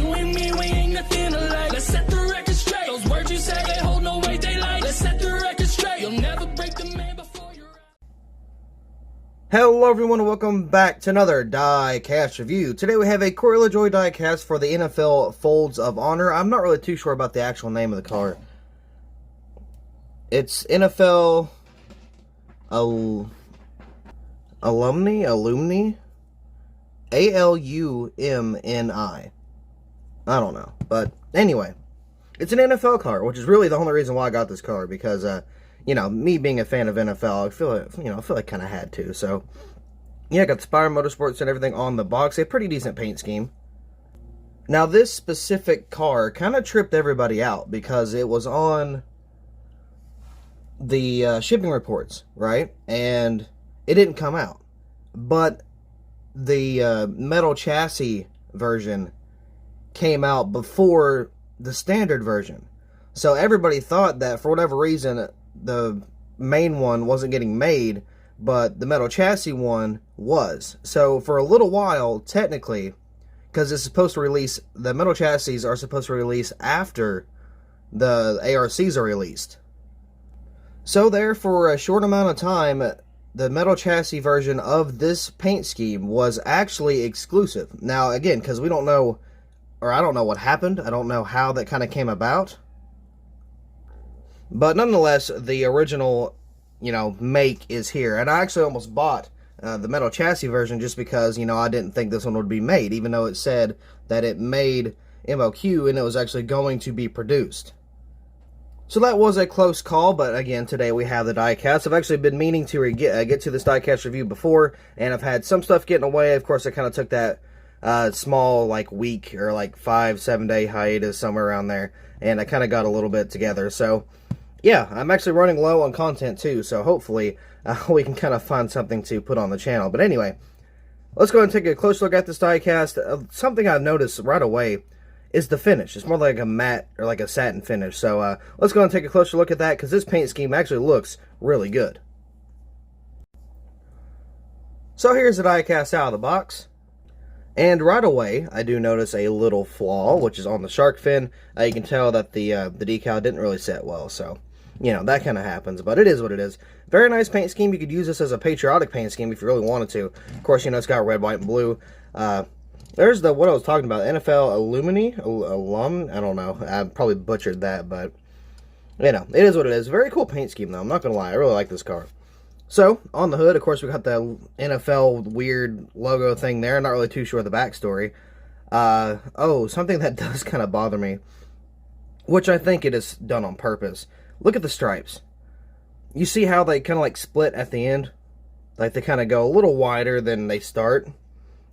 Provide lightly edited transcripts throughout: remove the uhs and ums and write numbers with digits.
You and me, we ain't nothing alike. Let's set the record straight. Those words you say, they hold no weight, they like. Let's set the record straight. You'll never break the man before you're out. Hello everyone and welcome back to another Diecast review. Today we have a Corey Lajoie diecast for the NFL Folds of Honor. I'm not really too sure about the actual name of the car. It's NFL Alumni? A-L-U-M-N-I. I don't know. But anyway, it's an NFL car, which is really the only reason why I got this car. Because, you know, me being a fan of NFL, I feel like kind of had to. So, yeah, I got the Spire Motorsports and everything on the box. A pretty decent paint scheme. Now, this specific car kind of tripped everybody out because it was on the shipping reports, right? And it didn't come out. But the metal chassis version came out before the standard version. So everybody thought that for whatever reason the main one wasn't getting made, but the metal chassis one was. So for a little while, technically, because it's supposed to release, the metal chassis are supposed to release after the ARCs are released. So there, for a short amount of time, the metal chassis version of this paint scheme was actually exclusive. Now, again, because we don't know, or I don't know what happened. I don't know how that kind of came about. But nonetheless, the original, you know, make is here. And I actually almost bought the metal chassis version just because, you know, I didn't think this one would be made, even though it said that it made MOQ and it was actually going to be produced. So that was a close call, but again, today we have the diecast. I've actually been meaning to get to this diecast review before, and I've had some stuff getting away. Of course, I kind of took that small, like, week or like 5-7 day hiatus somewhere around there, and I kind of got a little bit together. So, yeah, I'm actually running low on content too, so hopefully we can kind of find something to put on the channel. But anyway, let's go ahead and take a close look at this diecast. Something I've noticed right away is the finish. It's more like a matte or like a satin finish. So let's go and take a closer look at that, because this paint scheme actually looks really good. So here's the diecast out of the box. And right away, I do notice a little flaw, which is on the shark fin. You can tell that the decal didn't really set well. So, you know, that kind of happens. But it is what it is. Very nice paint scheme. You could use this as a patriotic paint scheme if you really wanted to. Of course, you know, it's got red, white, and blue. There's what I was talking about, NFL Alumni, I don't know, I probably butchered that, but, you know, it is what it is. Very cool paint scheme, though, I'm not going to lie, I really like this car. So, on the hood, of course, we got the NFL weird logo thing there, not really too sure of the backstory. Oh, something that does kind of bother me, which I think it is done on purpose. Look at the stripes. You see how they kind of like split at the end? Like they kind of go a little wider than they start.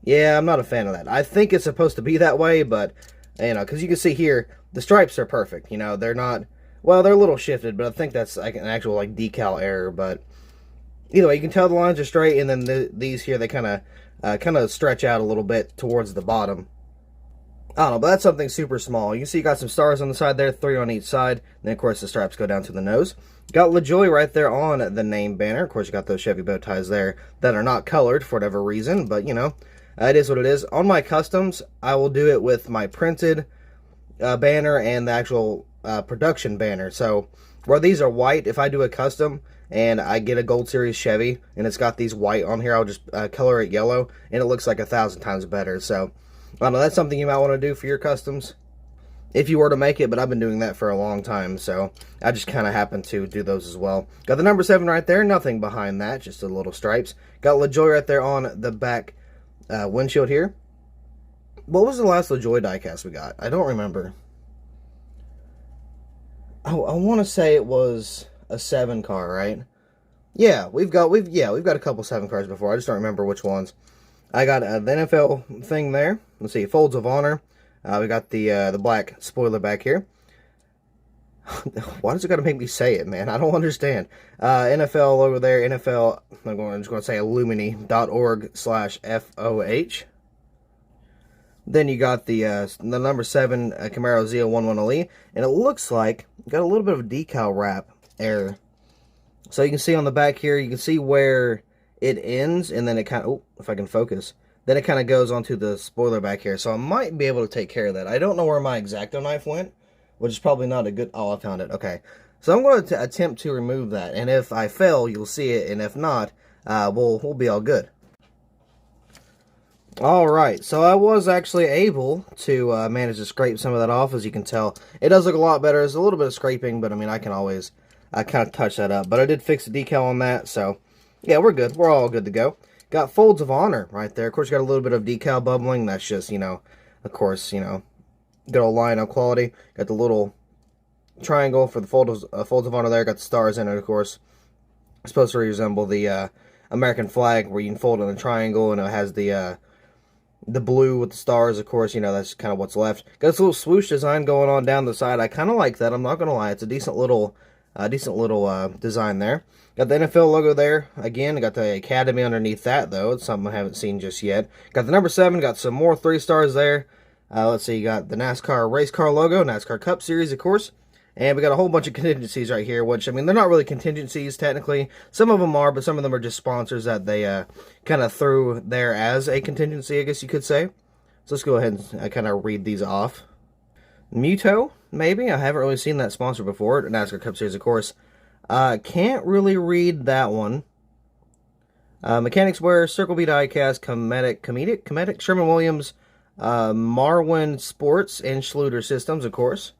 Yeah, I'm not a fan of that. I think it's supposed to be that way, but, you know, because you can see here, the stripes are perfect. You know, they're not, well, they're a little shifted, but I think that's like an actual, like, decal error. But either way, you can tell the lines are straight, and then these here, they kind of stretch out a little bit towards the bottom. I don't know, but that's something super small. You can see you got some stars on the side there, 3 on each side. And then, of course, the stripes go down to the nose. Got Lajoie right there on the name banner. Of course, you got those Chevy bow ties there that are not colored for whatever reason, but, you know, it is what it is. On my customs, I will do it with my printed banner and the actual production banner. So, where these are white, if I do a custom and I get a Gold Series Chevy and it's got these white on here, I'll just color it yellow, and it looks like 1,000 times better. So, I don't know, that's something you might want to do for your customs if you were to make it, but I've been doing that for a long time, so I just kind of happen to do those as well. Got the number 7 right there, nothing behind that, just the little stripes. Got Lajoie right there on the back windshield here. What was the last Lajoie diecast we got? I don't remember. Oh, I want to say it was a 7 car, right? Yeah, we've got a couple 7 cars before. I just don't remember which ones. I got the NFL thing there. Let's see, Folds of Honor. We got the black spoiler back here. Why does it got to make me say it, man? I don't understand. NFL over there, NFL, I'm just going to say alumni.org/FOH. Then you got the number 7 Camaro ZL1 and it looks like got a little bit of a decal wrap error. So you can see on the back here, you can see where it ends, and then it kind of, oh, if I can focus, then it kind of goes onto the spoiler back here. So I might be able to take care of that. I don't know where my X-Acto knife went, which is probably not a good... Oh, I found it. Okay. So I'm going to attempt to remove that. And if I fail, you'll see it. And if not, we'll be all good. Alright, so I was actually able to manage to scrape some of that off, as you can tell. It does look a lot better. There's a little bit of scraping, but I mean, I can always kind of touch that up. But I did fix the decal on that, so yeah, we're good. We're all good to go. Got folds of honor right there. Of course, you got a little bit of decal bubbling. That's just, you know, of course, you know, good old Lionel quality. Got the little triangle for the folds of honor there. Got the stars in it, of course. It's supposed to resemble the American flag, where you can fold in a triangle, and it has the blue with the stars, of course. You know, that's kind of what's left. Got this little swoosh design going on down the side. I kind of like that. I'm not going to lie. It's a decent little design there. Got the NFL logo there. Again, got the Academy underneath that, though. It's something I haven't seen just yet. Got the number 7. Got some more 3 stars there. Let's see. You got the NASCAR race car logo. NASCAR Cup Series, of course. And we got a whole bunch of contingencies right here, which, I mean, they're not really contingencies, technically. Some of them are, but some of them are just sponsors that they kind of threw there as a contingency, I guess you could say. So let's go ahead and kind of read these off. Muto, maybe? I haven't really seen that sponsor before. NASCAR Cup Series, of course. Can't really read that one. Mechanics Wear, Circle B Diecast, Comedic, Sherman-Williams, Marwin Sports, and Schluter Systems, of course.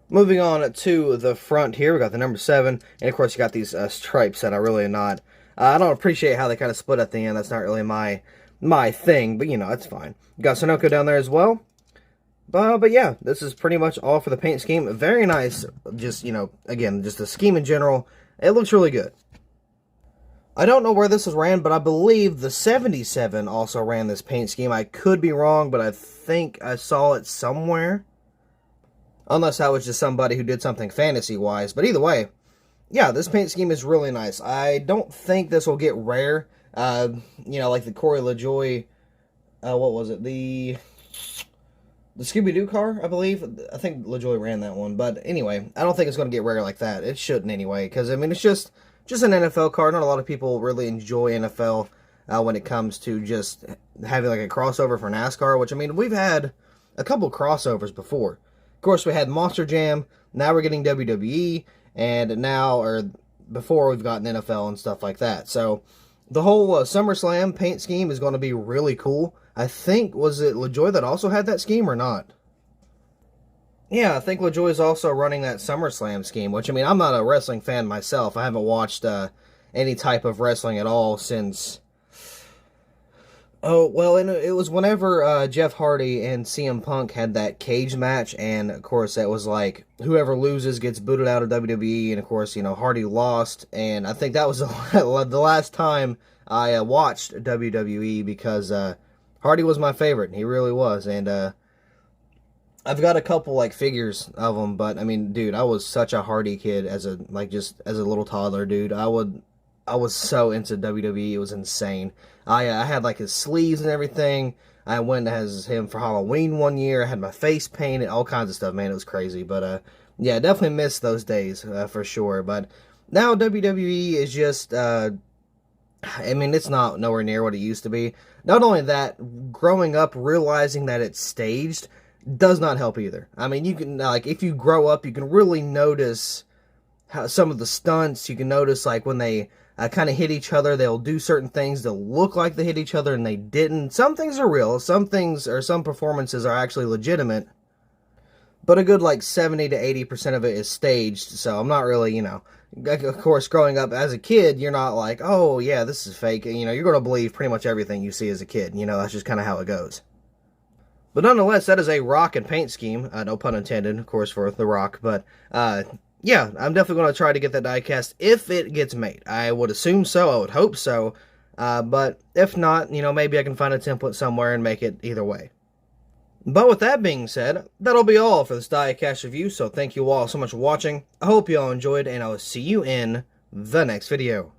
Moving on to the front here, we got the number 7, and of course you got these stripes that I really not... I don't appreciate how they kind of split at the end. That's not really my thing, but you know, it's fine. You got Sunoco down there as well. But yeah, this is pretty much all for the paint scheme. Very nice, just, you know, again, just the scheme in general. It looks really good. I don't know where this was ran, but I believe the 77 also ran this paint scheme. I could be wrong, but I think I saw it somewhere. Unless that was just somebody who did something fantasy-wise. But either way, yeah, this paint scheme is really nice. I don't think this will get rare. You know, like the Corey Lajoie, what was it? The Scooby-Doo car, I believe. I think Lajoie ran that one. But anyway, I don't think it's going to get rare like that. It shouldn't anyway. Because, I mean, it's just an NFL car. Not a lot of people really enjoy NFL when it comes to just having like a crossover for NASCAR. Which, I mean, we've had a couple crossovers before. Of course, we had Monster Jam. Now we're getting WWE. And now, or before, we've gotten NFL and stuff like that. So, the whole SummerSlam paint scheme is going to be really cool. I think, was it Lajoie that also had that scheme or not? Yeah, I think Lajoie is also running that SummerSlam scheme, which, I mean, I'm not a wrestling fan myself. I haven't watched any type of wrestling at all since... Oh, well, it was whenever Jeff Hardy and CM Punk had that cage match, and, of course, that was like, whoever loses gets booted out of WWE, and, of course, you know, Hardy lost, and I think that was the last time I watched WWE, because Hardy was my favorite. He really was, and I've got a couple, like, figures of him, but, I mean, dude, I was such a Hardy kid as a little toddler, dude. I was so into WWE, it was insane. I had, like, his sleeves and everything. I went as him for Halloween one year. I had my face painted, all kinds of stuff, man. It was crazy, but, yeah, definitely missed those days, for sure. But now WWE is just, I mean, it's not nowhere near what it used to be. Not only that, growing up, realizing that it's staged does not help either. I mean, you can, like, if you grow up, you can really notice how some of the stunts. You can notice, like, when they kind of hit each other, they'll do certain things that look like they hit each other and they didn't. Some things are real. Some things, or some performances are actually legitimate. But a good, like, 70 to 80% of it is staged. So I'm not really, you know, of course, growing up as a kid, you're not like, oh, yeah, this is fake. You know, you're going to believe pretty much everything you see as a kid. You know, that's just kind of how it goes. But nonetheless, that is a rock and paint scheme. No pun intended, of course, for The Rock. But, yeah, I'm definitely going to try to get that diecast if it gets made. I would assume so. I would hope so. But if not, you know, maybe I can find a template somewhere and make it either way. But with that being said, that'll be all for this diecast review. So thank you all so much for watching. I hope you all enjoyed, and I will see you in the next video.